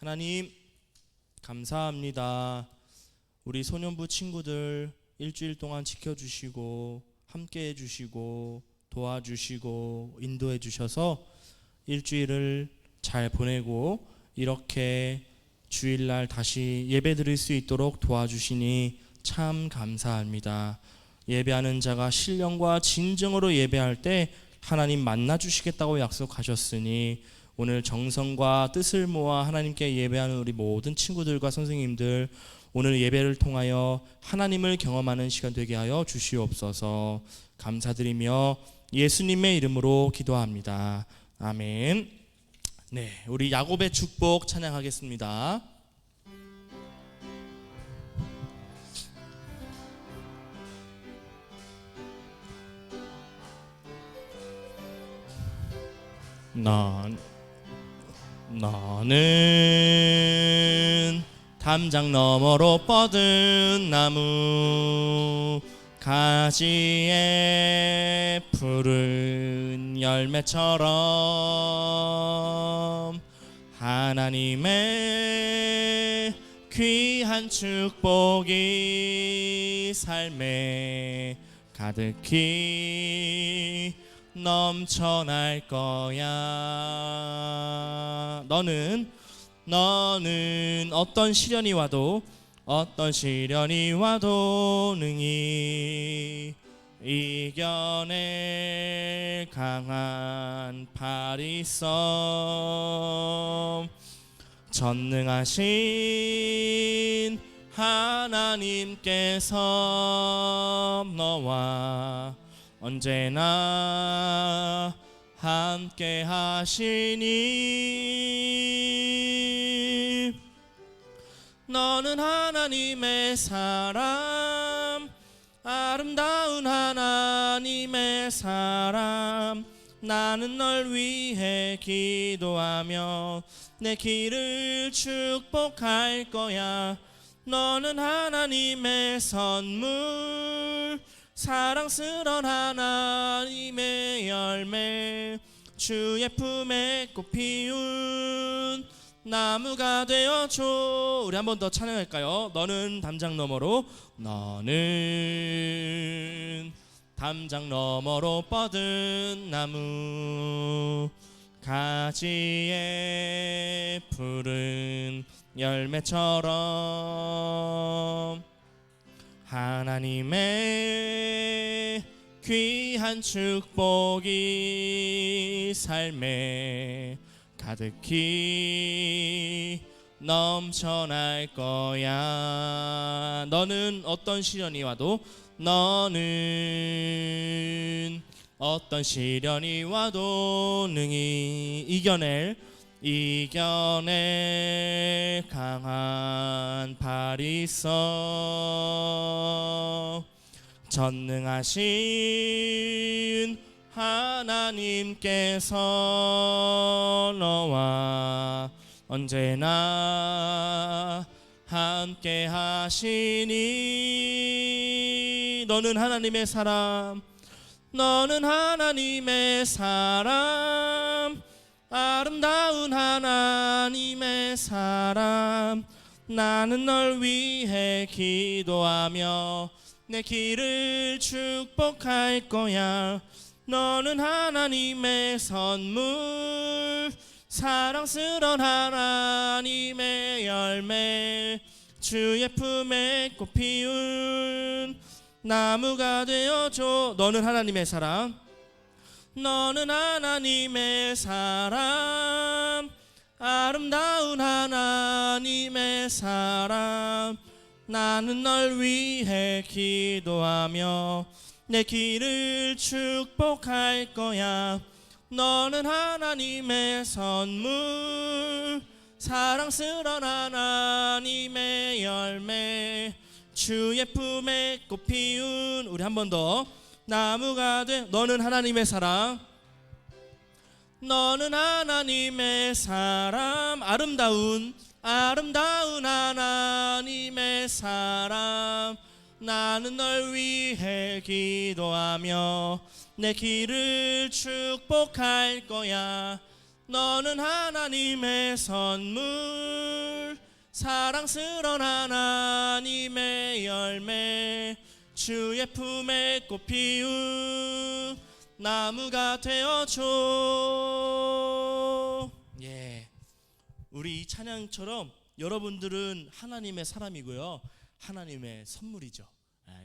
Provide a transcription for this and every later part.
하나님 감사합니다. 우리 소년부 친구들 일주일 동안 지켜주시고 함께 해주시고 도와주시고 인도해 주셔서 일주일을 잘 보내고 이렇게 주일날 다시 예배 드릴 수 있도록 도와주시니 참 감사합니다. 예배하는 자가 신령과 진정으로 예배할 때 하나님 만나 주시겠다고 약속하셨으니 오늘 정성과 뜻을 모아 하나님께 예배하는 우리 모든 친구들과 선생님들, 오늘 예배를 통하여 하나님을 경험하는 시간 되게 하여 주시옵소서. 감사드리며 예수님의 이름으로 기도합니다. 아멘. 네, 우리 야곱의 축복 찬양하겠습니다. 너는 담장 너머로 뻗은 나무, 가지에 푸른 열매처럼 하나님의 귀한 축복이 삶에 가득히 넘쳐날 거야. 너는 어떤 시련이 와도 능히 이겨낼 강한 팔이 있어. 전능하신 하나님께서 너와 언제나 함께 하시니 너는 하나님의 사람, 아름다운 하나님의 사람. 나는 널 위해 기도하며 내 길을 축복할 거야. 너는 하나님의 선물, 사랑스러운 하나님의 열매, 주의 품에 꽃 피운 나무가 되어줘. 우리 한 번 더 찬양할까요? 너는 담장 너머로 뻗은 나무, 가지에 푸른 열매처럼 하나님의 귀한 축복이 삶에 가득히 넘쳐날 거야. 너는 어떤 시련이 와도 능히 이겨낼 강한 팔이 있어. 전능하신 하나님께서 너와 언제나 함께 하시니 너는 하나님의 사람, 아름다운 하나님의 사람. 나는 널 위해 기도하며 내 길을 축복할 거야. 너는 하나님의 선물, 사랑스러운 하나님의 열매, 주의 품에 꽃 피운 나무가 되어줘. 너는 하나님의 사람, 아름다운 하나님의 사람. 나는 널 위해 기도하며 내 길을 축복할 거야. 너는 하나님의 선물, 사랑스러운 하나님의 열매, 주의 품에 꽃 피운 우리 한 번 더 나무가 돼. 너는 하나님의 사람, 아름다운 하나님의 사람. 나는 널 위해 기도하며 내 길을 축복할 거야. 너는 하나님의 선물, 사랑스러운 하나님의 열매, 주의 품에 꽃 피운 나무가 되어줘. 예, 우리 이 찬양처럼 여러분들은 하나님의 사람이고요, 하나님의 선물이죠.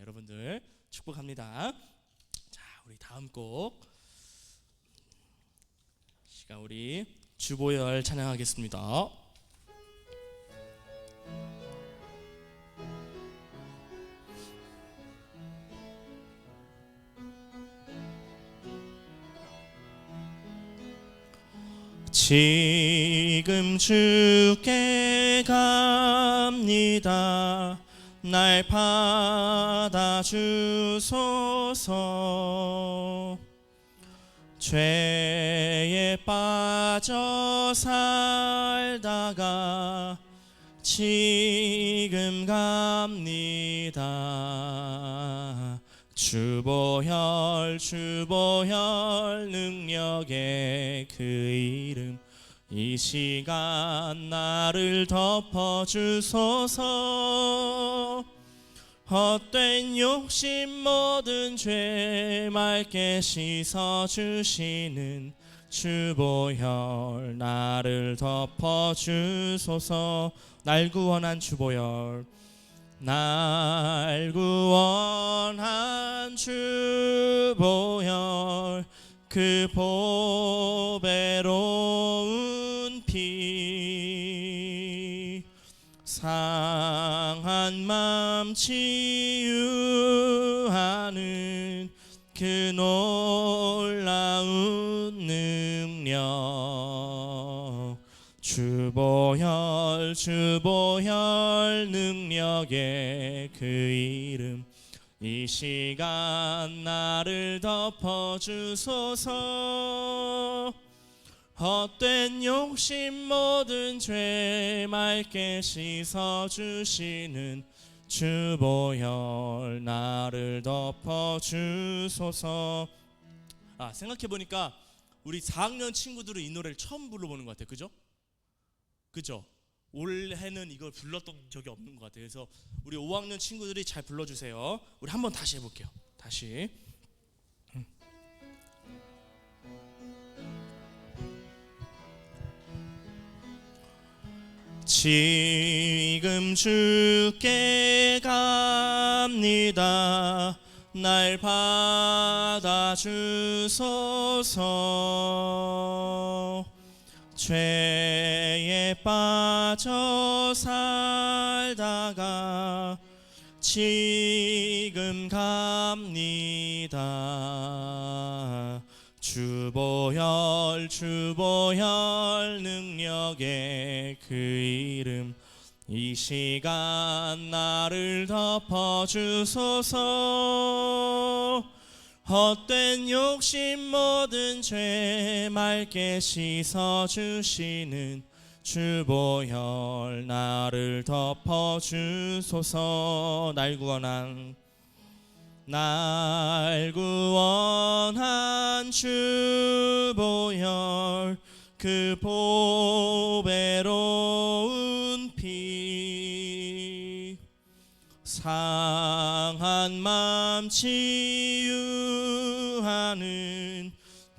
여러분들 축복합니다. 자, 우리 다음 곡 시간 우리 주보열 찬양하겠습니다. 지금 주께 갑니다. 날 받아주소서. 죄에 빠져 살다가 지금 갑니다. 주보혈 능력의 그 이름, 이 시간 나를 덮어주소서. 헛된 욕심 모든 죄 맑게 씻어주시는 주보혈 나를 덮어주소서. 날 구원한 주보혈, 날 구원한 주보혈, 그 보배로운 피, 상한 맘 치유하는 그 놀라운 능력, 주보혈 능력의 그 이름, 이 시간 나를 덮어주소서. 헛된 욕심 모든 죄 맑게 씻어주시는 주보혈 나를 덮어주소서. 생각해보니까 우리 4학년 친구들은 이 노래를 처음 불러보는 것 같아요. 그죠? 올해는 이걸 불렀던 적이 없는 것 같아요. 그래서 우리 5학년 친구들이 잘 불러주세요. 우리 한번 다시 해볼게요. 다시. 지금 주께 갑니다. 날 받아주소서. 죄에 빠져 살다가 지금 갑니다. 주보혈 능력의 그 이름, 이 시간 나를 덮어주소서. 헛된 욕심 모든 죄 맑게 씻어주시는 주보혈 나를 덮어주소서. 날 구원한 주보혈, 그 보배로운 피, 상한 맘 치유하는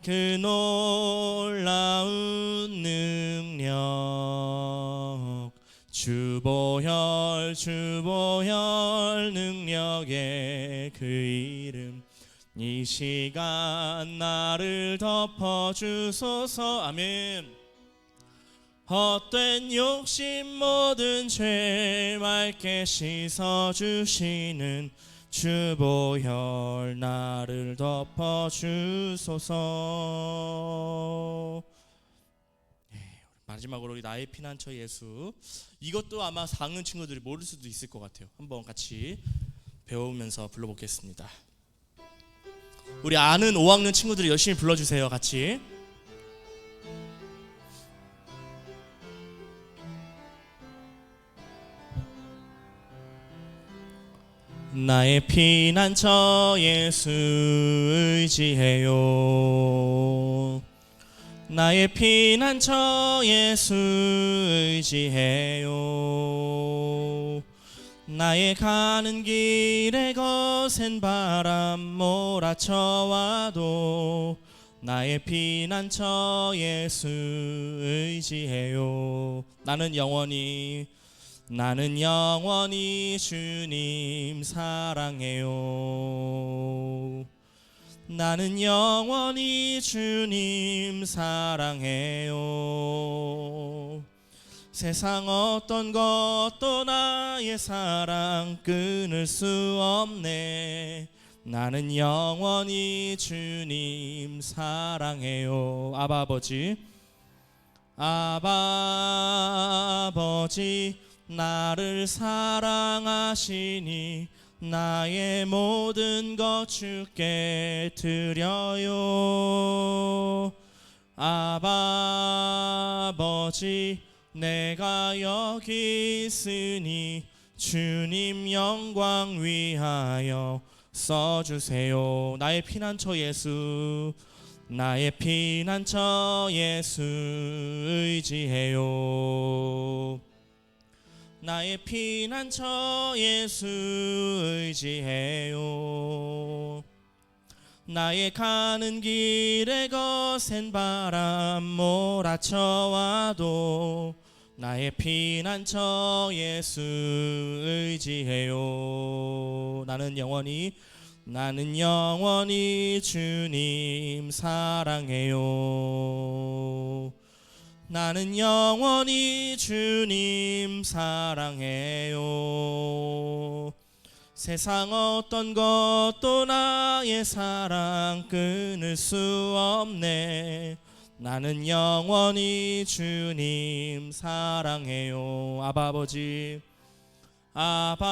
그 놀라운 능력, 주보혈 능력의 그 이름, 이 시간 나를 덮어주소서. 아멘. 헛된 욕심 모든 죄 맑게 씻어주시는 주보혈 나를 덮어주소서. 마지막으로 우리 나의 피난처 예수, 이것도 아마 4학년 친구들이 모를 수도 있을 것 같아요. 한번 같이 배우면서 불러보겠습니다. 우리 아는 5학년 친구들이 열심히 불러주세요. 같이. 나의 피난처 예수 의지해요. 나의 피난처 예수 의지해요. 나의 가는 길에 거센 바람 몰아쳐와도 나의 피난처 예수 의지해요. 나는 영원히 주님 사랑해요. 나는 영원히 주님 사랑해요. 세상 어떤 것도 나의 사랑 끊을 수 없네. 나는 영원히 주님 사랑해요. 아바 아버지, 아바 아버지, 나를 사랑하시니 나의 모든 것 주께 드려요. 아바 아버지, 내가 여기 있으니 주님 영광 위하여 써주세요. 나의 피난처 예수, 나의 피난처 예수 의지해요. 나의 피난처 예수 의지해요. 나의 가는 길에 거센 바람 몰아쳐와도 나의 피난처 예수 의지해요. 나는 영원히 주님 사랑해요. 나는 영원히 주님 사랑해요. 세상 어떤 것도 나의 사랑 끊을 수 없네. 나는 영원히 주님 사랑해요. 아바 아버지, 아바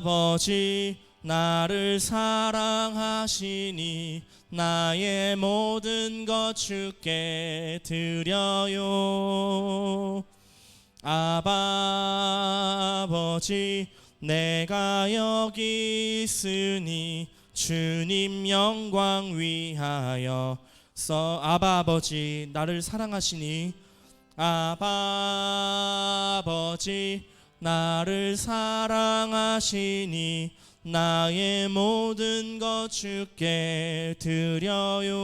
아버지, 나를 사랑하시니 나의 모든 것 주께 드려요. 아바 아버지, 내가 여기 있으니 주님 영광 위하여 아바 아버지, 나를 사랑하시니 아바 아버지, 나를 사랑하시니 나의 모든 것 주께 드려요.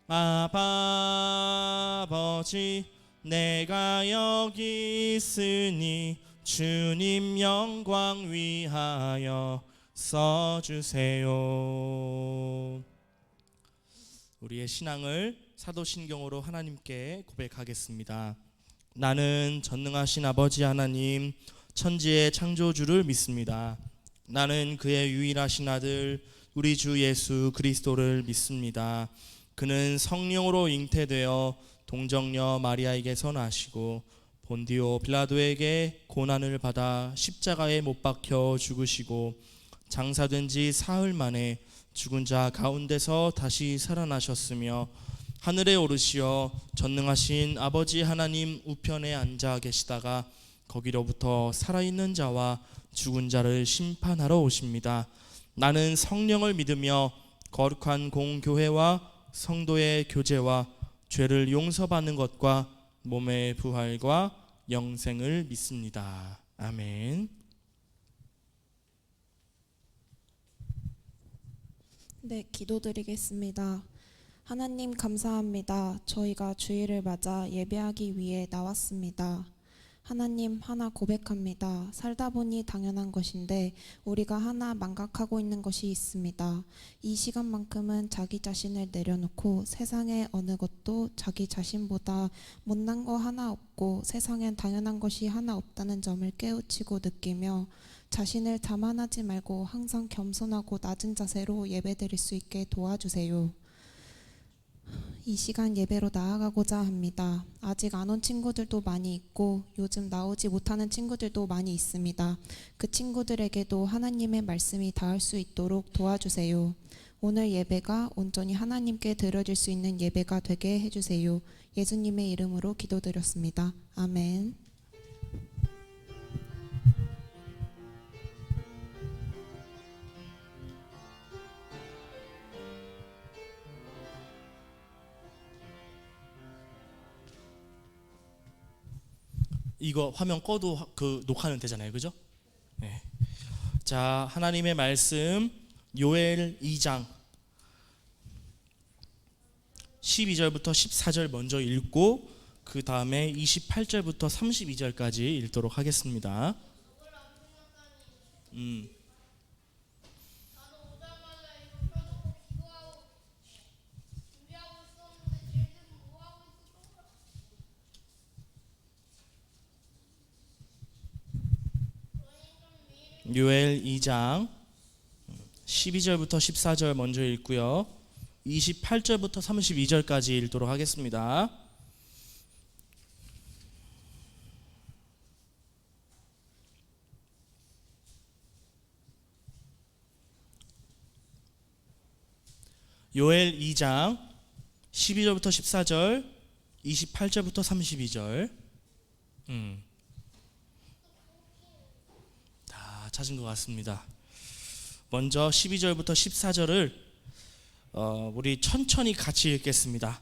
아바 아버지, 내가 여기 있으니 주님 영광 위하여 써주세요. 우리의 신앙을 사도신경으로 하나님께 고백하겠습니다. 나는 전능하신 아버지 하나님, 천지의 창조주를 믿습니다. 나는 그의 유일하신 아들 우리 주 예수 그리스도를 믿습니다. 그는 성령으로 잉태되어 동정녀 마리아에게서 나시고 본디오 빌라도에게 고난을 받아 십자가에 못 박혀 죽으시고 장사된 지 사흘 만에 죽은 자 가운데서 다시 살아나셨으며 하늘에 오르시어 전능하신 아버지 하나님 우편에 앉아 계시다가 거기로부터 살아있는 자와 죽은 자를 심판하러 오십니다. 나는 성령을 믿으며 거룩한 공교회와 성도의 교제와 죄를 용서받는 것과 몸의 부활과 영생을 믿습니다. 아멘. 네, 기도드리겠습니다. 하나님 감사합니다. 저희가 주일을 맞아 예배하기 위해 나왔습니다. 하나님, 하나 고백합니다. 살다 보니 당연한 것인데 우리가 하나 망각하고 있는 것이 있습니다. 이 시간만큼은 자기 자신을 내려놓고 세상에 어느 것도 자기 자신보다 못난 거 하나 없고 세상엔 당연한 것이 하나 없다는 점을 깨우치고 느끼며 자신을 자만하지 말고 항상 겸손하고 낮은 자세로 예배드릴 수 있게 도와주세요. 이 시간 예배로 나아가고자 합니다. 아직 안 온 친구들도 많이 있고 요즘 나오지 못하는 친구들도 많이 있습니다. 그 친구들에게도 하나님의 말씀이 닿을 수 있도록 도와주세요. 오늘 예배가 온전히 하나님께 드려질 수 있는 예배가 되게 해주세요. 예수님의 이름으로 기도드렸습니다. 아멘. 이거 화면 꺼도 그 녹화는 되잖아요, 그죠? 네. 자, 하나님의 말씀 요엘 2장 12절부터 14절 먼저 읽고 그 다음에 28절부터 32절까지 읽도록 하겠습니다. 요엘 2장 12절부터 14절 먼저 읽고요. 28절부터 32절까지 읽도록 하겠습니다. 요엘 2장 12절부터 14절, 28절부터 32절. 다 찾은 것 같습니다. 먼저 12절부터 14절을 우리 천천히 같이 읽겠습니다.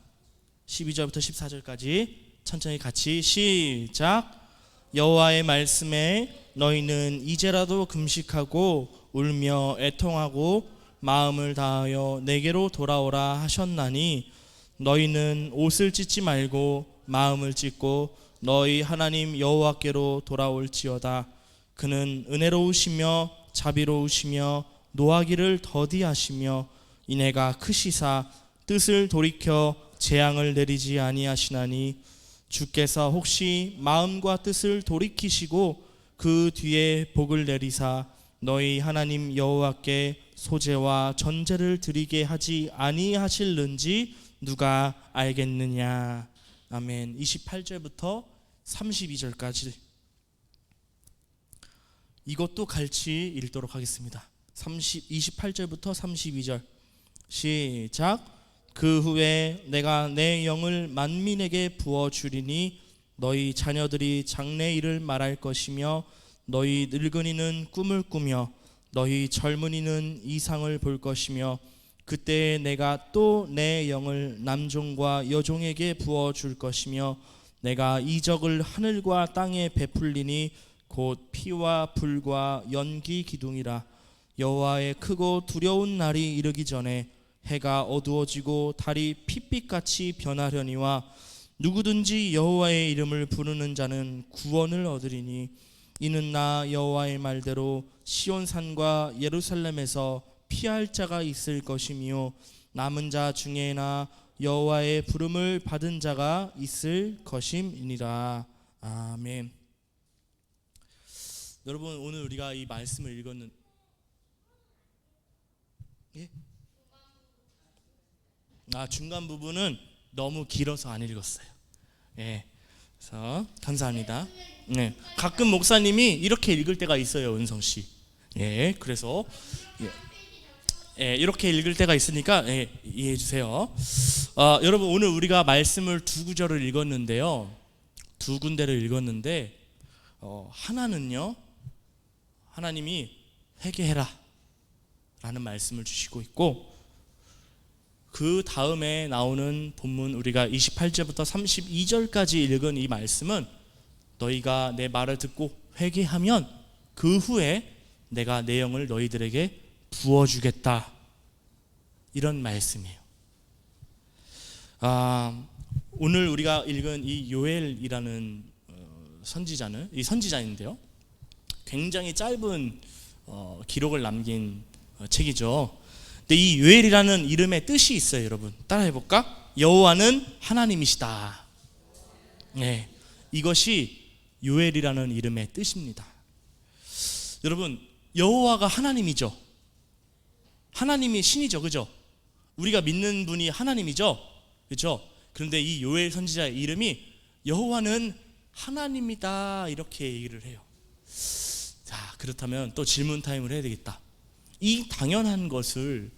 12절부터 14절까지 천천히 같이 시작. 여호와의 말씀에 너희는 이제라도 금식하고 울며 애통하고 마음을 다하여 내게로 돌아오라 하셨나니 너희는 옷을 찢지 말고 마음을 찢고 너희 하나님 여호와께로 돌아올지어다. 그는 은혜로우시며 자비로우시며 노하기를 더디하시며 이내가 크시사 뜻을 돌이켜 재앙을 내리지 아니하시나니 주께서 혹시 마음과 뜻을 돌이키시고 그 뒤에 복을 내리사 너희 하나님 여호와께 소제와 전제를 드리게 하지 아니하실는지 누가 알겠느냐. 아멘. 28절부터 32절까지 이것도 같이 읽도록 하겠습니다. 28절부터 32절 시작. 그 후에 내가 내 영을 만민에게 부어주리니 너희 자녀들이 장래일을 말할 것이며 너희 늙은이는 꿈을 꾸며 너희 젊은이는 이상을 볼 것이며 그때 내가 또 내 영을 남종과 여종에게 부어줄 것이며 내가 이적을 하늘과 땅에 베풀리니 곧 피와 불과 연기 기둥이라. 여호와의 크고 두려운 날이 이르기 전에 해가 어두워지고 달이 핏빛같이 변하려니와 누구든지 여호와의 이름을 부르는 자는 구원을 얻으리니 이는 나 여호와의 말대로 시온산과 예루살렘에서 피할 자가 있을 것이며 남은 자 중에나 여호와의 부름을 받은 자가 있을 것임이니라. 아멘. 여러분, 오늘 우리가 이 말씀을 읽었는 중간 부분은 너무 길어서 안 읽었어요. 그래서 감사합니다. 가끔 목사님이 이렇게 읽을 때가 있어요, 은성 씨. 그래서 이렇게 읽을 때가 있으니까 이해해 주세요. 여러분, 오늘 우리가 말씀을 두 구절을 읽었는데요, 두 군데를 읽었는데 하나는요, 하나님이 회개해라 라는 말씀을 주시고 있고, 그 다음에 나오는 본문 우리가 28절부터 32절까지 읽은 이 말씀은 너희가 내 말을 듣고 회개하면 그 후에 내가 내 영을 너희들에게 부어주겠다, 이런 말씀이에요. 오늘 우리가 읽은 이 요엘이라는 선지자는, 이 선지자인데요, 굉장히 짧은 기록을 남긴 책이죠. 근데 이 요엘이라는 이름의 뜻이 있어요. 여러분, 따라해볼까? 여호와는 하나님이시다. 이것이 요엘이라는 이름의 뜻입니다. 여러분, 여호와가 하나님이죠. 하나님이 신이죠, 그죠? 우리가 믿는 분이 하나님이죠, 그죠? 그런데 이 요엘 선지자의 이름이 여호와는 하나님이다, 이렇게 얘기를 해요. 자, 그렇다면 또 질문 타임을 해야 되겠다. 이 당연한 것을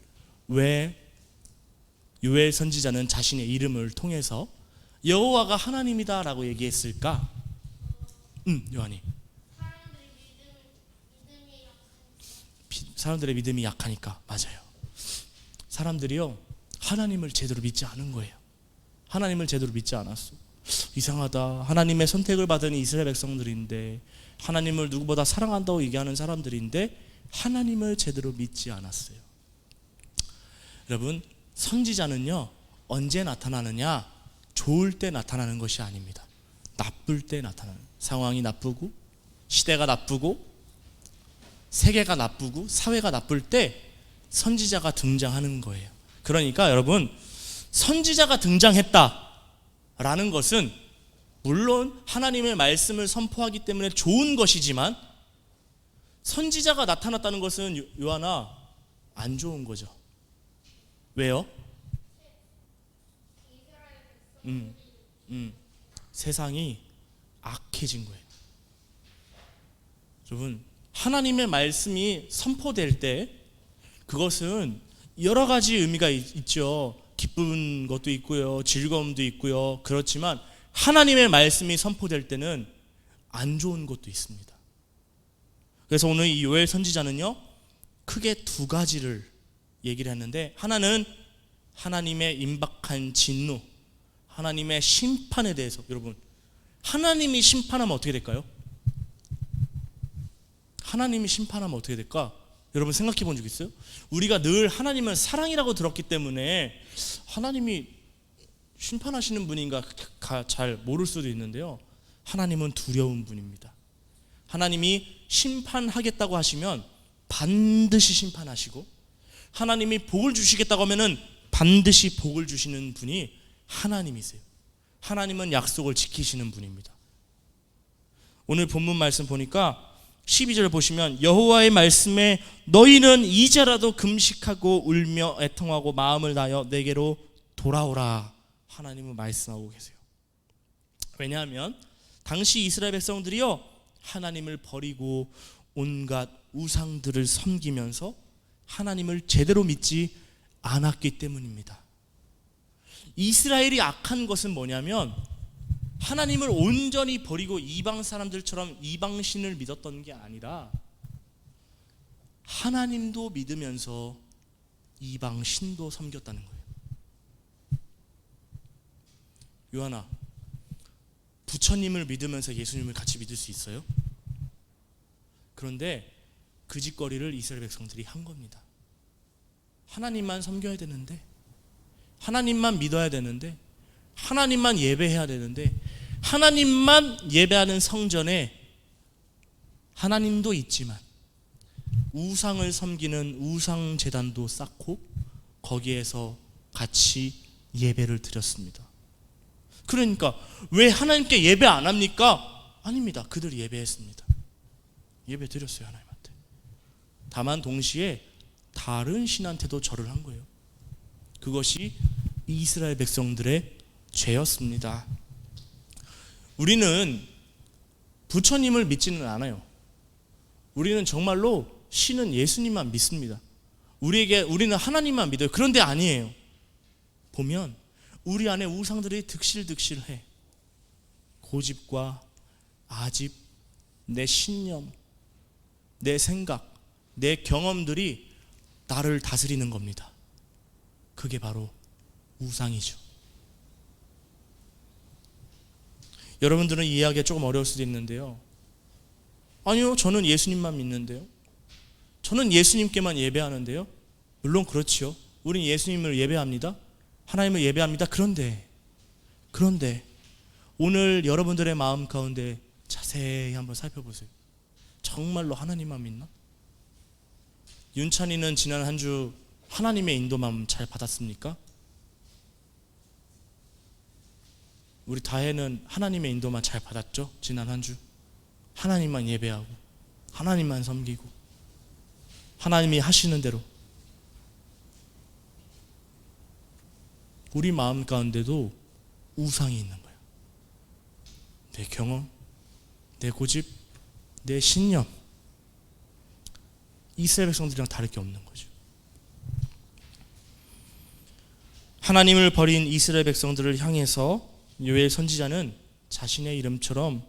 왜 요엘 선지자는 자신의 이름을 통해서 여호와가 하나님이다 라고 얘기했을까? 요한이. 사람들의 믿음이 약하니까. 맞아요. 사람들이요, 하나님을 제대로 믿지 않은 거예요. 하나님을 제대로 믿지 않았어. 이상하다. 하나님의 선택을 받은 이스라엘 백성들인데, 하나님을 누구보다 사랑한다고 얘기하는 사람들인데 하나님을 제대로 믿지 않았어요. 여러분, 선지자는요 언제 나타나느냐? 좋을 때 나타나는 것이 아닙니다. 나쁠 때 나타나는, 상황이 나쁘고 시대가 나쁘고 세계가 나쁘고 사회가 나쁠 때 선지자가 등장하는 거예요. 그러니까 여러분, 선지자가 등장했다라는 것은 물론 하나님의 말씀을 선포하기 때문에 좋은 것이지만, 선지자가 나타났다는 것은 요한아 안 좋은 거죠. 왜요? 세상이 악해진 거예요. 여러분, 하나님의 말씀이 선포될 때 그것은 여러 가지 의미가 있죠. 기쁜 것도 있고요, 즐거움도 있고요. 그렇지만 하나님의 말씀이 선포될 때는 안 좋은 것도 있습니다. 그래서 오늘 이 요엘 선지자는요 크게 두 가지를 얘기를 했는데, 하나는 하나님의 임박한 진노, 하나님의 심판에 대해서. 여러분, 하나님이 심판하면 어떻게 될까요? 하나님이 심판하면 어떻게 될까? 여러분 생각해 본 적 있어요? 우리가 늘 하나님은 사랑이라고 들었기 때문에 하나님이 심판하시는 분인가 잘 모를 수도 있는데요, 하나님은 두려운 분입니다. 하나님이 심판하겠다고 하시면 반드시 심판하시고, 하나님이 복을 주시겠다고 하면은 반드시 복을 주시는 분이 하나님이세요. 하나님은 약속을 지키시는 분입니다. 오늘 본문 말씀 보니까 12절 보시면, 여호와의 말씀에 너희는 이제라도 금식하고 울며 애통하고 마음을 다하여 내게로 돌아오라. 하나님은 말씀하고 계세요. 왜냐하면 당시 이스라엘 백성들이요 하나님을 버리고 온갖 우상들을 섬기면서 하나님을 제대로 믿지 않았기 때문입니다. 이스라엘이 악한 것은 뭐냐면, 하나님을 온전히 버리고 이방 사람들처럼 이방신을 믿었던 게 아니라 하나님도 믿으면서 이방신도 섬겼다는 거예요. 요한아, 부처님을 믿으면서 예수님을 같이 믿을 수 있어요? 그런데 그 짓거리를 이스라엘 백성들이 한 겁니다. 하나님만 섬겨야 되는데, 하나님만 믿어야 되는데, 하나님만 예배해야 되는데, 하나님만 예배하는 성전에 하나님도 있지만 우상을 섬기는 우상 제단도 쌓고 거기에서 같이 예배를 드렸습니다. 그러니까 왜 하나님께 예배 안 합니까? 아닙니다. 그들이 예배했습니다. 예배 드렸어요, 하나님한테. 다만 동시에 다른 신한테도 절을 한 거예요. 그것이 이스라엘 백성들의 죄였습니다. 우리는 부처님을 믿지는 않아요. 우리는 정말로 신은 예수님만 믿습니다. 우리는 하나님만 믿어요. 그런데 아니에요. 보면 우리 안에 우상들이 득실득실해. 고집과 아집, 내 신념, 내 생각, 내 경험들이 나를 다스리는 겁니다. 그게 바로 우상이죠. 여러분들은 이해하기가 조금 어려울 수도 있는데요, 아니요, 저는 예수님만 믿는데요, 저는 예수님께만 예배하는데요. 물론 그렇지요. 우린 예수님을 예배합니다. 하나님을 예배합니다. 그런데 오늘 여러분들의 마음 가운데 자세히 한번 살펴보세요. 정말로 하나님만 믿나? 윤찬이는 지난 한 주 하나님의 인도만 잘 받았습니까? 우리 다혜는 하나님의 인도만 잘 받았죠? 지난 한 주 하나님만 예배하고 하나님만 섬기고 하나님이 하시는 대로. 우리 마음 가운데도 우상이 있는 거예요. 내 경험, 내 고집, 내 신념. 이스라엘 백성들이랑 다를 게 없는 거죠. 하나님을 버린 이스라엘 백성들을 향해서 요엘 선지자는 자신의 이름처럼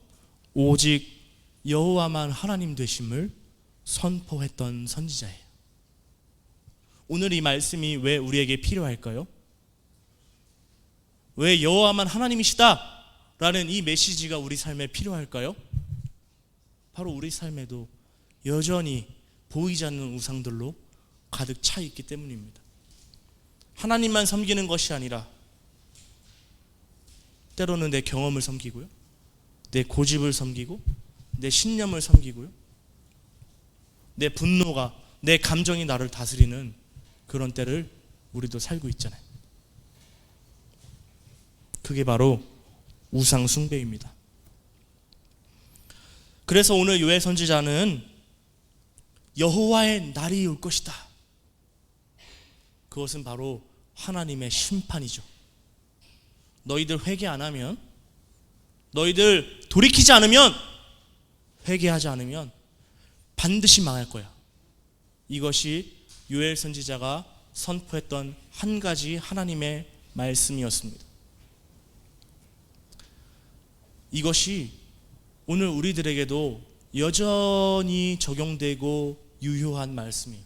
오직 여호와만 하나님 되심을 선포했던 선지자예요. 오늘 이 말씀이 왜 우리에게 필요할까요? 왜 여호와만 하나님이시다 라는 이 메시지가 우리 삶에 필요할까요? 바로 우리 삶에도 여전히 보이지 않는 우상들로 가득 차 있기 때문입니다. 하나님만 섬기는 것이 아니라 때로는 내 경험을 섬기고요, 내 고집을 섬기고, 내 신념을 섬기고요, 내 분노가, 내 감정이 나를 다스리는 그런 때를 우리도 살고 있잖아요. 그게 바로 우상 숭배입니다. 그래서 오늘 요엘 선지자는 여호와의 날이 올 것이다. 그것은 바로 하나님의 심판이죠. 너희들 회개 안 하면, 너희들 돌이키지 않으면, 회개하지 않으면 반드시 망할 거야. 이것이 요엘 선지자가 선포했던 한 가지 하나님의 말씀이었습니다. 이것이 오늘 우리들에게도 여전히 적용되고 유효한 말씀이에요.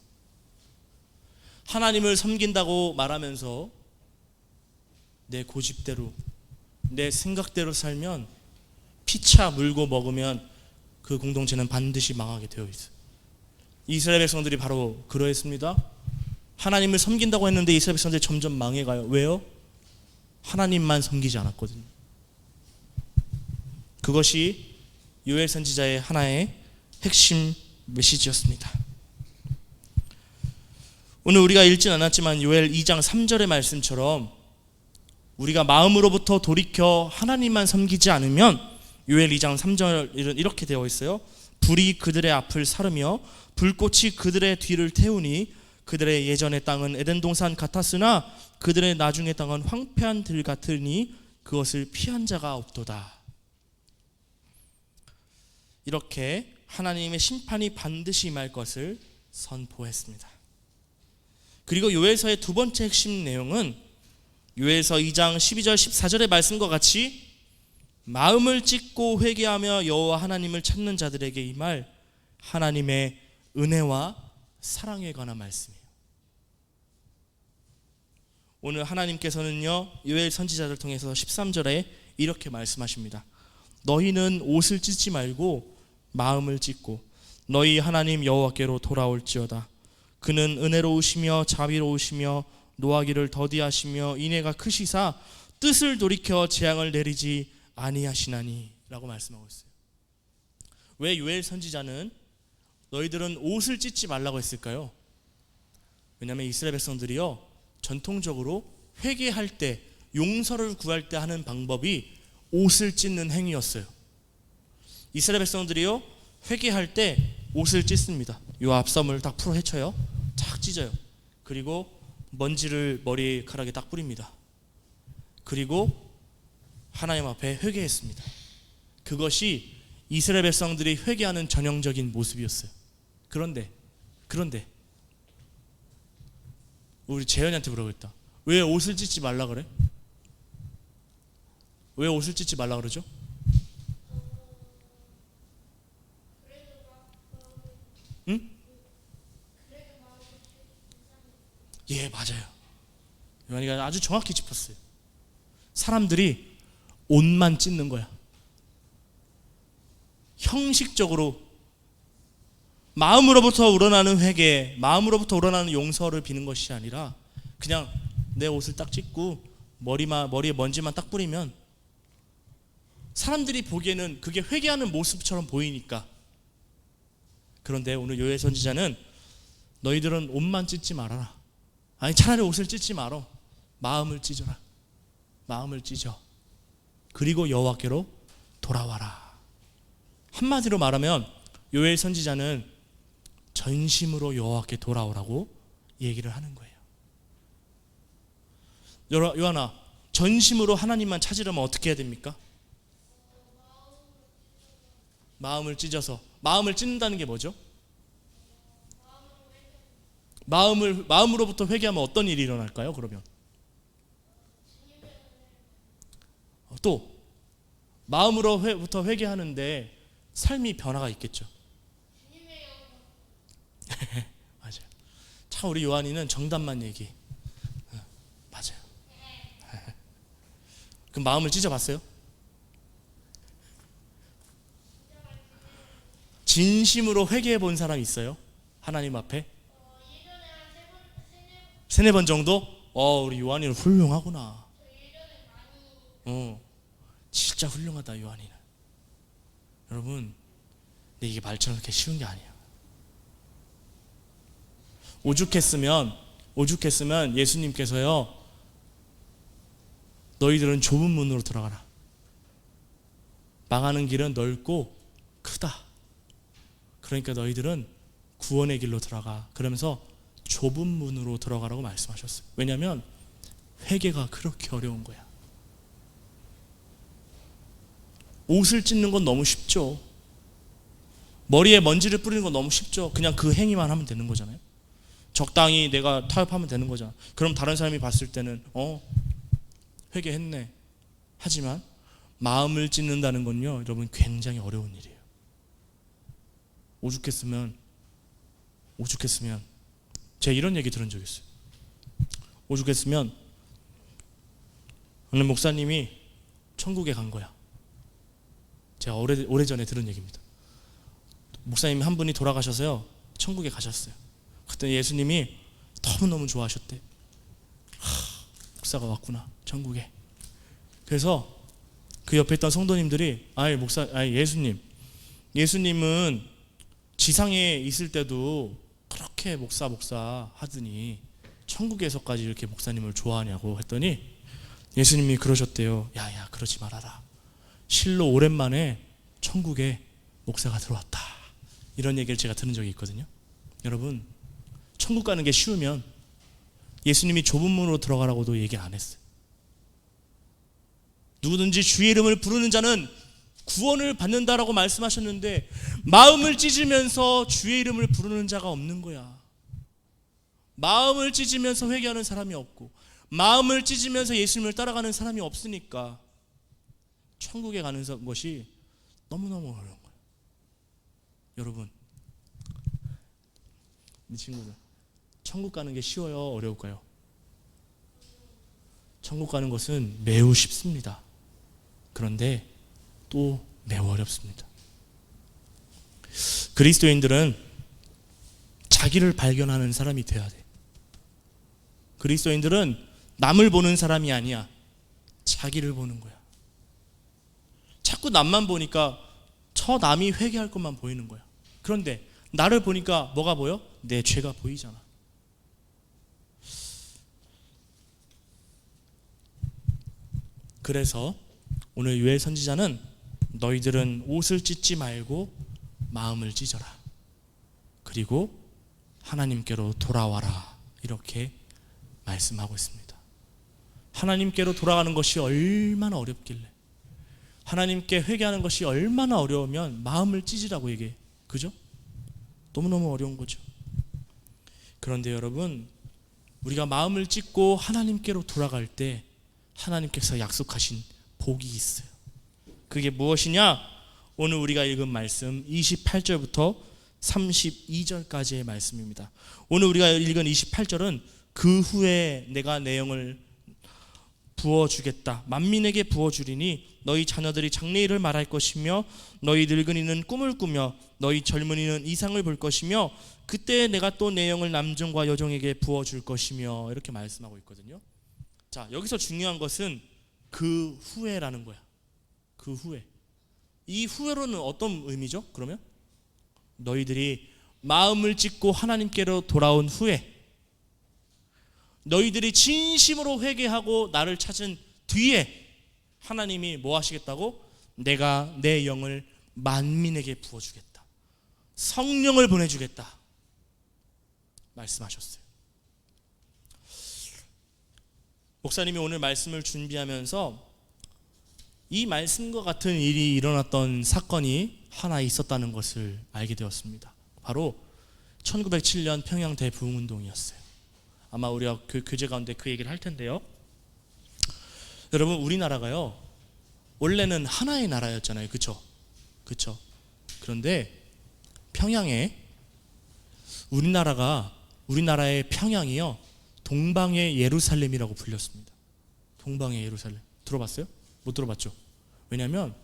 하나님을 섬긴다고 말하면서 내 고집대로, 내 생각대로 살면, 피차 물고 먹으면 그 공동체는 반드시 망하게 되어 있어요. 이스라엘 백성들이 바로 그러했습니다. 하나님을 섬긴다고 했는데 이스라엘 백성들이 점점 망해가요. 왜요? 하나님만 섬기지 않았거든요. 그것이 요엘 선지자의 하나의 핵심 메시지였습니다. 오늘 우리가 읽진 않았지만 요엘 2장 3절의 말씀처럼 우리가 마음으로부터 돌이켜 하나님만 섬기지 않으면, 요엘 2장 3절은 이렇게 되어 있어요. 불이 그들의 앞을 사르며 불꽃이 그들의 뒤를 태우니 그들의 예전의 땅은 에덴 동산 같았으나 그들의 나중의 땅은 황폐한 들 같으니 그것을 피한 자가 없도다. 이렇게 하나님의 심판이 반드시 임할 것을 선포했습니다. 그리고 요엘서의 두 번째 핵심 내용은 요엘서 2장 12절 14절의 말씀과 같이 마음을 찢고 회개하며 여호와 하나님을 찾는 자들에게 임할 하나님의 은혜와 사랑에 관한 말씀이에요. 오늘 하나님께서는요, 요엘 선지자를 통해서 13절에 이렇게 말씀하십니다. 너희는 옷을 찢지 말고 마음을 찢고 너희 하나님 여호와께로 돌아올지어다. 그는 은혜로우시며 자비로우시며 노하기를 더디하시며 인애가 크시사 뜻을 돌이켜 재앙을 내리지 아니하시나니 라고 말씀하고 있어요. 왜 요엘 선지자는 너희들은 옷을 찢지 말라고 했을까요? 왜냐하면 이스라엘 백성들이요, 전통적으로 회개할 때, 용서를 구할 때 하는 방법이 옷을 찢는 행위였어요. 이스라엘 백성들이요, 회개할 때 옷을 찢습니다. 요 앞섬을 딱 풀어 헤쳐요. 탁 찢어요. 그리고 먼지를 머리카락에 딱 뿌립니다. 그리고 하나님 앞에 회개했습니다. 그것이 이스라엘 백성들이 회개하는 전형적인 모습이었어요. 그런데 우리 재현이한테 물어보겠다. 왜 옷을 찢지 말라 그래? 왜 옷을 찢지 말라 그러죠? 응? 예, 맞아요. 요한이가 아주 정확히 짚었어요. 사람들이 옷만 찢는 거야. 형식적으로 마음으로부터 우러나는 회개, 마음으로부터 우러나는 용서를 비는 것이 아니라 그냥 내 옷을 딱 찢고 머리에 먼지만 딱 뿌리면 사람들이 보기에는 그게 회개하는 모습처럼 보이니까. 그런데 오늘 요엘 선지자는 너희들은 옷만 찢지 말아라. 아니, 차라리 옷을 찢지 말어. 마음을 찢어라. 마음을 찢어. 그리고 여호와께로 돌아와라. 한마디로 말하면 요엘 선지자는 전심으로 여호와께 돌아오라고 얘기를 하는 거예요. 요한아, 전심으로 하나님만 찾으려면 어떻게 해야 됩니까? 마음을 찢어서. 마음을 찢는다는 게 뭐죠? 마음으로부터 회개하면 어떤 일이 일어날까요? 그러면 또 마음으로부터 회개하는데 삶이 변화가 있겠죠. 맞아요. 참 우리 요한이는 정답만 얘기해. 맞아요. 그럼 마음을 찢어봤어요? 진심으로 회개해 본 사람 있어요? 하나님 앞에? 세네 번 정도? 우리 요한이는 훌륭하구나. 진짜 훌륭하다 요한이는. 여러분, 근데 이게 말처럼 그렇게 쉬운 게 아니야. 오죽했으면 예수님께서요, 너희들은 좁은 문으로 들어가라. 망하는 길은 넓고 크다. 그러니까 너희들은 구원의 길로 들어가. 그러면서 좁은 문으로 들어가라고 말씀하셨어요. 왜냐하면 회개가 그렇게 어려운 거야. 옷을 찢는 건 너무 쉽죠. 머리에 먼지를 뿌리는 건 너무 쉽죠. 그냥 그 행위만 하면 되는 거잖아요. 적당히 내가 타협하면 되는 거잖아. 그럼 다른 사람이 봤을 때는 회개했네. 하지만 마음을 찢는다는 건요, 여러분, 굉장히 어려운 일이에요. 오죽했으면 제가 이런 얘기 들은 적이 있어요. 오죽했으면 어느 목사님이 천국에 간 거야. 제가 오래전에 들은 얘기입니다. 목사님 한 분이 돌아가셔서요, 천국에 가셨어요. 그때 예수님이 너무너무 좋아하셨대. 목사가 왔구나, 천국에. 그래서 그 옆에 있던 성도님들이 예수님은 지상에 있을 때도 그렇게 목사 하더니 천국에서까지 이렇게 목사님을 좋아하냐고 했더니 예수님이 그러셨대요. 야야, 그러지 말아라. 실로 오랜만에 천국에 목사가 들어왔다. 이런 얘기를 제가 들은 적이 있거든요. 여러분, 천국 가는 게 쉬우면 예수님이 좁은 문으로 들어가라고도 얘기 안 했어요. 누구든지 주의 이름을 부르는 자는 구원을 받는다라고 말씀하셨는데, 마음을 찢으면서 주의 이름을 부르는 자가 없는 거야. 마음을 찢으면서 회개하는 사람이 없고, 마음을 찢으면서 예수님을 따라가는 사람이 없으니까 천국에 가는 것이 너무너무 어려운 거예요. 여러분, 이 친구들, 천국 가는 게 쉬워요? 어려울까요? 천국 가는 것은 매우 쉽습니다. 그런데 또 매우 어렵습니다. 그리스도인들은 자기를 발견하는 사람이 돼야 돼. 그리스도인들은 남을 보는 사람이 아니야. 자기를 보는 거야. 자꾸 남만 보니까 저 남이 회개할 것만 보이는 거야. 그런데 나를 보니까 뭐가 보여? 내 죄가 보이잖아. 그래서 오늘 요엘 선지자는 너희들은 옷을 찢지 말고 마음을 찢어라. 그리고 하나님께로 돌아와라. 이렇게 말씀하고 있습니다. 하나님께로 돌아가는 것이 얼마나 어렵길래, 하나님께 회개하는 것이 얼마나 어려우면 마음을 찢으라고 얘기해. 그죠? 너무너무 어려운 거죠. 그런데 여러분, 우리가 마음을 찢고 하나님께로 돌아갈 때 하나님께서 약속하신 복이 있어요. 그게 무엇이냐? 오늘 우리가 읽은 말씀 28절부터 32절까지의 말씀입니다. 오늘 우리가 읽은 28절은 그 후에 내가 내 영을 부어주겠다. 만민에게 부어주리니 너희 자녀들이 장래일을 말할 것이며 너희 늙은이는 꿈을 꾸며 너희 젊은이는 이상을 볼 것이며 그때 내가 또 내 영을 남종과 여종에게 부어줄 것이며, 이렇게 말씀하고 있거든요. 자, 여기서 중요한 것은 그 후에라는 거야. 그 후에. 이 후에로는 어떤 의미죠? 그러면 너희들이 마음을 찢고 하나님께로 돌아온 후에, 너희들이 진심으로 회개하고 나를 찾은 뒤에 하나님이 뭐 하시겠다고? 내가 내 영을 만민에게 부어주겠다. 성령을 보내주겠다 말씀하셨어요. 목사님이 오늘 말씀을 준비하면서 이 말씀과 같은 일이 일어났던 사건이 하나 있었다는 것을 알게 되었습니다. 바로 1907년 평양 대부흥운동이었어요. 아마 우리가 교재 가운데 그 얘기를 할 텐데요. 여러분, 우리나라가요, 원래는 하나의 나라였잖아요. 그쵸? 그런데 평양에, 우리나라의 평양이요, 동방의 예루살렘이라고 불렸습니다. 동방의 예루살렘. 들어봤어요? 못 들어봤죠? 왜냐하면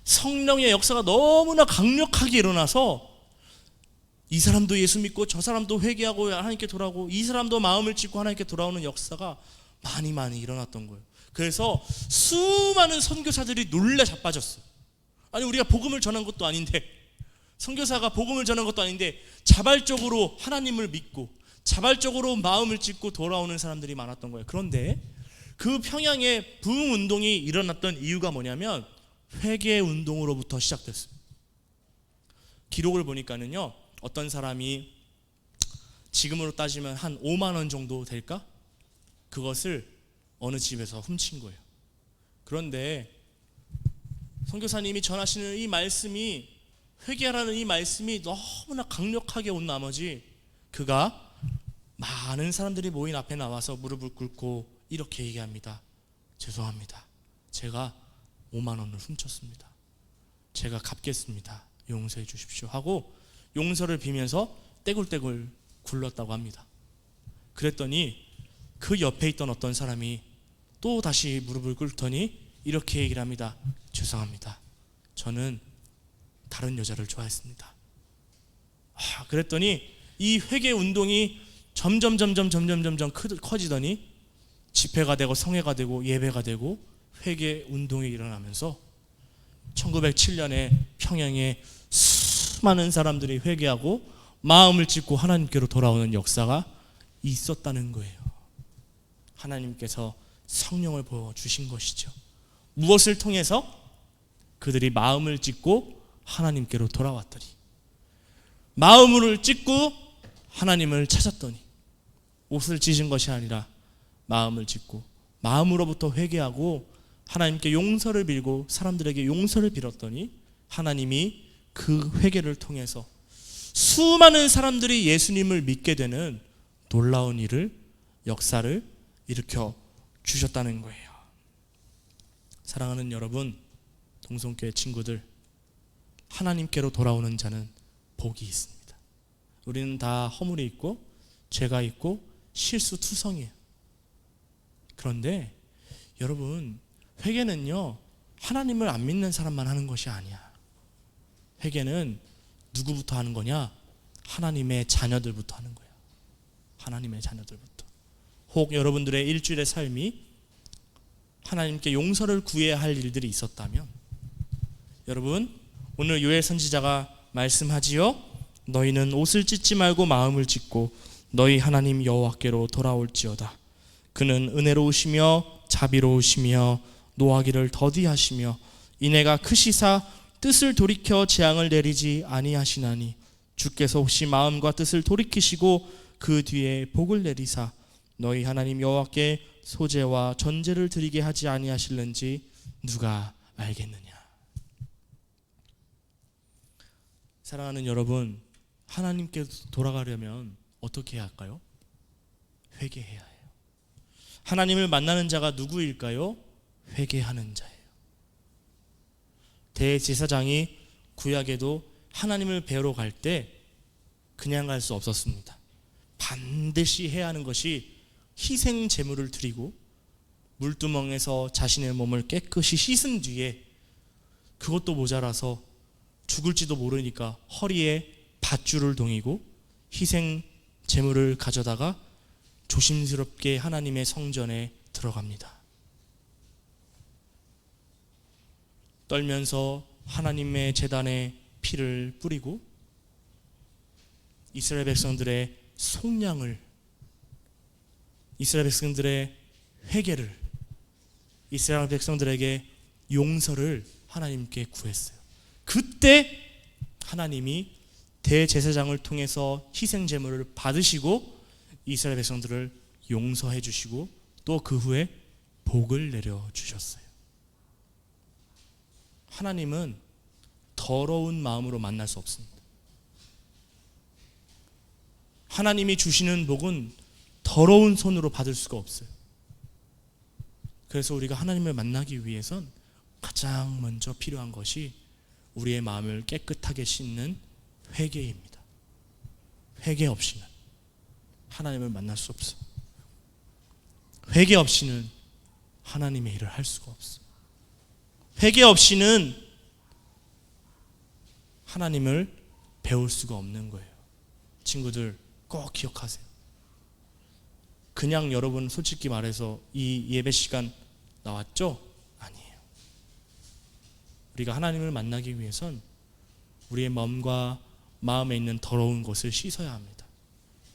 성령의 역사가 너무나 강력하게 일어나서 이 사람도 예수 믿고 저 사람도 회개하고 하나님께 돌아오고 이 사람도 마음을 찢고 하나님께 돌아오는 역사가 많이 일어났던 거예요. 그래서 수많은 선교사들이 놀래 자빠졌어요. 아니 우리가 복음을 전한 것도 아닌데, 선교사가 복음을 전한 것도 아닌데 자발적으로 하나님을 믿고 자발적으로 마음을 찢고 돌아오는 사람들이 많았던 거예요. 그런데 그 평양의 부흥 운동이 일어났던 이유가 뭐냐면 회개 운동으로부터 시작됐어요. 기록을 보니까는요, 어떤 사람이 지금으로 따지면 한 5만 원 정도 될까? 그것을 어느 집에서 훔친 거예요. 그런데 선교사님이 전하시는 이 말씀이, 회개하라는 이 말씀이 너무나 강력하게 온 나머지 그가 많은 사람들이 모인 앞에 나와서 무릎을 꿇고 이렇게 얘기합니다. 죄송합니다. 제가 5만 원을 훔쳤습니다. 제가 갚겠습니다. 용서해 주십시오 하고 용서를 비면서 떼굴떼굴 굴렀다고 합니다. 그랬더니 그 옆에 있던 어떤 사람이 또 다시 무릎을 꿇더니 이렇게 얘기를 합니다. 죄송합니다. 저는 다른 여자를 좋아했습니다. 그랬더니 이 회개 운동이 점점 커지더니 집회가 되고 성회가 되고 예배가 되고 회개 운동이 일어나면서 1907년에 평양에 수많은 사람들이 회개하고 마음을 찢고 하나님께로 돌아오는 역사가 있었다는 거예요. 하나님께서 성령을 부어주신 것이죠. 무엇을 통해서? 그들이 마음을 찢고 하나님께로 돌아왔더니, 마음을 찢고 하나님을 찾았더니, 옷을 찢은 것이 아니라 마음을 찢고 마음으로부터 회개하고 하나님께 용서를 빌고 사람들에게 용서를 빌었더니 하나님이 그 회개를 통해서 수많은 사람들이 예수님을 믿게 되는 놀라운 일을, 역사를 일으켜 주셨다는 거예요. 사랑하는 여러분, 동성교회 친구들, 하나님께로 돌아오는 자는 복이 있습니다. 우리는 다 허물이 있고 죄가 있고 실수투성이에요. 그런데 여러분, 회개는요, 하나님을 안 믿는 사람만 하는 것이 아니야. 회개는 누구부터 하는 거냐? 하나님의 자녀들부터 하는 거야. 하나님의 자녀들부터. 혹 여러분들의 일주일의 삶이 하나님께 용서를 구해야 할 일들이 있었다면, 여러분, 오늘 요엘 선지자가 말씀하지요. 너희는 옷을 찢지 말고 마음을 찢고 너희 하나님 여호와께로 돌아올지어다. 그는 은혜로우시며 자비로우시며 노하기를 더디하시며 이내가 크시사 뜻을 돌이켜 재앙을 내리지 아니하시나니, 주께서 혹시 마음과 뜻을 돌이키시고 그 뒤에 복을 내리사 너희 하나님 여호와께 소제와 전제를 드리게 하지 아니하실는지 누가 알겠느냐. 사랑하는 여러분, 하나님께 돌아가려면 어떻게 해야 할까요? 회개해야 해요. 하나님을 만나는 자가 누구일까요? 회개하는 자예요. 대제사장이 구약에도 하나님을 뵈러 갈 때 그냥 갈 수 없었습니다. 반드시 해야 하는 것이 희생 제물을 드리고 물두멍에서 자신의 몸을 깨끗이 씻은 뒤에, 그것도 모자라서 죽을지도 모르니까 허리에 밧줄을 동이고 희생 제물을 가져다가 조심스럽게 하나님의 성전에 들어갑니다. 떨면서 하나님의 제단에 피를 뿌리고 이스라엘 백성들의 속량을, 이스라엘 백성들의 회개를, 이스라엘 백성들에게 용서를 하나님께 구했어요. 그때 하나님이 대제사장을 통해서 희생 제물을 받으시고 이스라엘 백성들을 용서해 주시고 또 그 후에 복을 내려 주셨어요. 하나님은 더러운 마음으로 만날 수 없습니다. 하나님이 주시는 복은 더러운 손으로 받을 수가 없어요. 그래서 우리가 하나님을 만나기 위해선 가장 먼저 필요한 것이 우리의 마음을 깨끗하게 씻는 회개입니다. 회개 없이는 하나님을 만날 수 없어요. 회개 없이는 하나님의 일을 할 수가 없어요. 회개 없이는 하나님을 배울 수가 없는 거예요. 친구들 꼭 기억하세요. 그냥 여러분 솔직히 말해서 이 예배 시간 나왔죠? 아니에요. 우리가 하나님을 만나기 위해선 우리의 몸과 마음에 있는 더러운 것을 씻어야 합니다.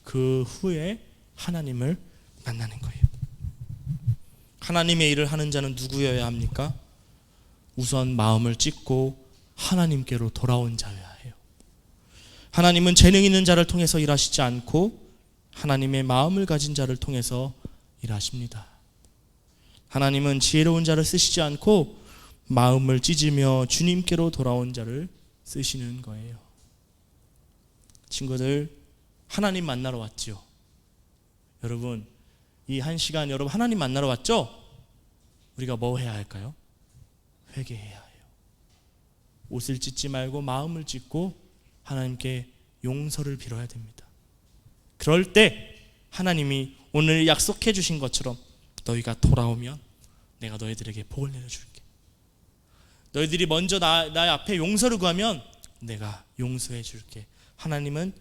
그 후에 하나님을 만나는 거예요. 하나님의 일을 하는 자는 누구여야 합니까? 우선 마음을 찢고 하나님께로 돌아온 자여야 해요. 하나님은 재능 있는 자를 통해서 일하시지 않고 하나님의 마음을 가진 자를 통해서 일하십니다. 하나님은 지혜로운 자를 쓰시지 않고 마음을 찢으며 주님께로 돌아온 자를 쓰시는 거예요. 친구들, 하나님 만나러 왔죠. 여러분, 이 한 시간 여러분 하나님 만나러 왔죠? 우리가 뭐 해야 할까요? 회개해야 해요. 옷을 찢지 말고 마음을 찢고 하나님께 용서를 빌어야 됩니다. 그럴 때 하나님이 오늘 약속해 주신 것처럼 너희가 돌아오면 내가 너희들에게 복을 내려줄게. 너희들이 먼저 나의 앞에 용서를 구하면 내가 용서해 줄게. 하나님은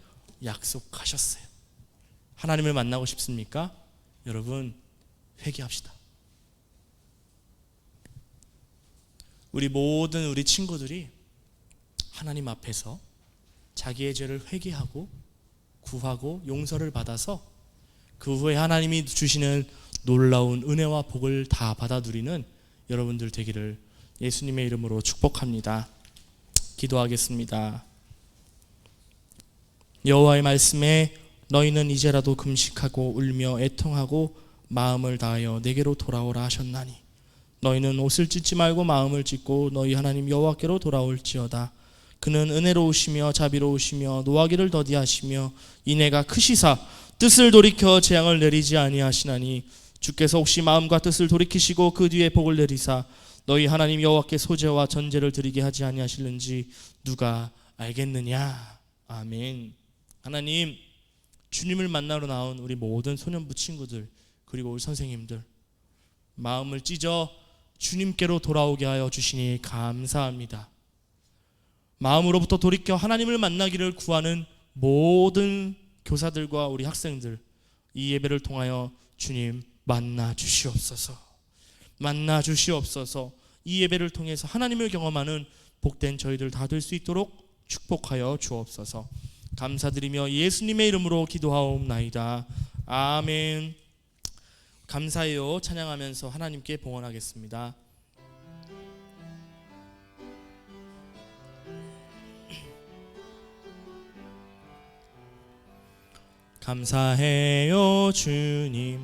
약속하셨어요. 하나님을 만나고 싶습니까? 여러분, 회개합시다. 우리 모든 우리 친구들이 하나님 앞에서 자기의 죄를 회개하고 구하고 용서를 받아서 그 후에 하나님이 주시는 놀라운 은혜와 복을 다 받아 누리는 여러분들 되기를 예수님의 이름으로 축복합니다. 기도하겠습니다. 여호와의 말씀에 너희는 이제라도 금식하고 울며 애통하고 마음을 다하여 내게로 돌아오라 하셨나니 너희는 옷을 찢지 말고 마음을 찢고 너희 하나님 여호와께로 돌아올지어다. 그는 은혜로우시며 자비로우시며 노하기를 더디하시며 인애가 크시사 뜻을 돌이켜 재앙을 내리지 아니하시나니 주께서 혹시 마음과 뜻을 돌이키시고 그 뒤에 복을 내리사 너희 하나님 여호와께 소제와 전제를 드리게 하지 아니하실는지 누가 알겠느냐. 아멘. 하나님, 주님을 만나러 나온 우리 모든 소년부 친구들 그리고 우리 선생님들 마음을 찢어 주님께로 돌아오게 하여 주시니 감사합니다. 마음으로부터 돌이켜 하나님을 만나기를 구하는 모든 교사들과 우리 학생들 이 예배를 통하여 주님 만나 주시옵소서. 만나 주시옵소서. 이 예배를 통해서 하나님을 경험하는 복된 저희들 다 될 수 있도록 축복하여 주옵소서. 감사드리며 예수님의 이름으로 기도하옵나이다. 아멘. 감사해요 찬양하면서 하나님께 봉헌하겠습니다. 감사해요 주님,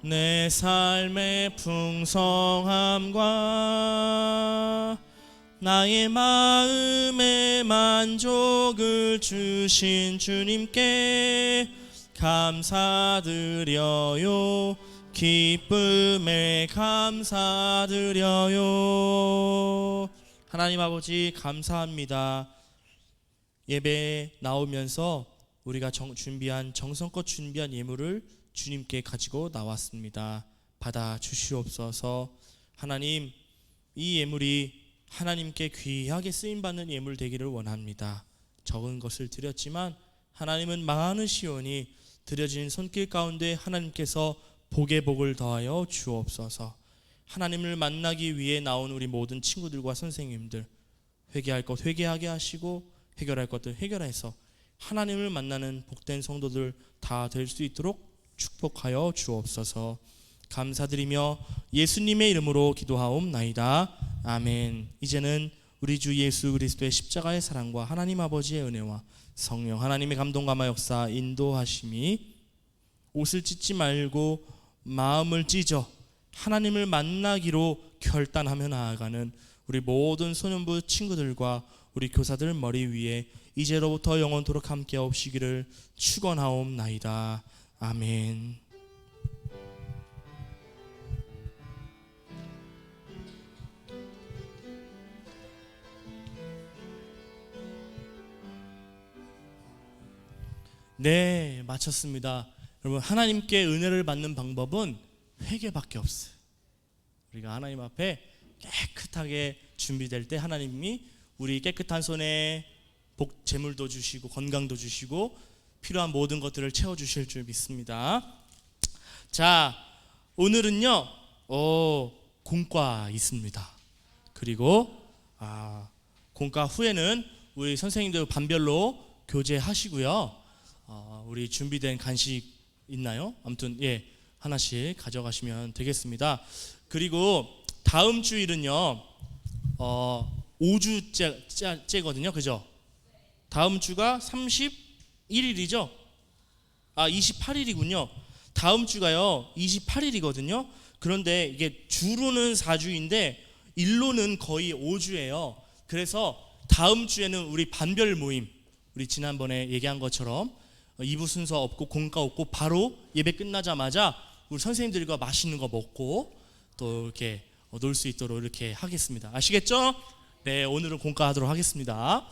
내 삶의 풍성함과 나의 마음의 만족을 주신 주님께 감사드려요. 기쁨에 감사드려요. 하나님 아버지 감사합니다. 예배에 나오면서 우리가 정성껏 준비한 예물을 주님께 가지고 나왔습니다. 받아 주시옵소서. 하나님, 이 예물이 하나님께 귀하게 쓰임받는 예물 되기를 원합니다. 적은 것을 드렸지만 하나님은 많으시오니 드려진 손길 가운데 하나님께서 복의 복을 더하여 주옵소서. 하나님을 만나기 위해 나온 우리 모든 친구들과 선생님들 회개할 것 회개하게 하시고 해결할 것들 해결해서 하나님을 만나는 복된 성도들 다 될 수 있도록 축복하여 주옵소서. 감사드리며 예수님의 이름으로 기도하옵나이다. 아멘. 이제는 우리 주 예수 그리스도의 십자가의 사랑과 하나님 아버지의 은혜와 성령 하나님의 감동감화 역사 인도하심이 옷을 찢지 말고 마음을 찢어 하나님을 만나기로 결단하며 나아가는 우리 모든 소년부 친구들과 우리 교사들 머리 위에 이제로부터 영원토록 함께 하옵시기를 축원하옵나이다. 아멘. 네, 마쳤습니다. 여러분, 하나님께 은혜를 받는 방법은 회개밖에 없어요. 우리가 하나님 앞에 깨끗하게 준비될 때 하나님이 우리 깨끗한 손에 재물도 주시고 건강도 주시고 필요한 모든 것들을 채워주실 줄 믿습니다. 자, 오늘은요 공과 있습니다. 그리고 공과 후에는 우리 선생님들 반별로 교제하시고요. 우리 준비된 간식 있나요? 아무튼 하나씩 가져가시면 되겠습니다. 그리고 다음 주일은요 5주째거든요. 그죠? 다음 주가 31일이죠? 28일이군요. 다음 주가요 28일이거든요. 그런데 이게 주로는 4주인데 일로는 거의 5주예요. 그래서 다음 주에는 우리 반별 모임, 우리 지난번에 얘기한 것처럼 2부 순서 없고 공과 없고 바로 예배 끝나자마자 우리 선생님들과 맛있는 거 먹고 또 이렇게 놀 수 있도록 이렇게 하겠습니다. 아시겠죠? 네, 오늘은 공과 하도록 하겠습니다.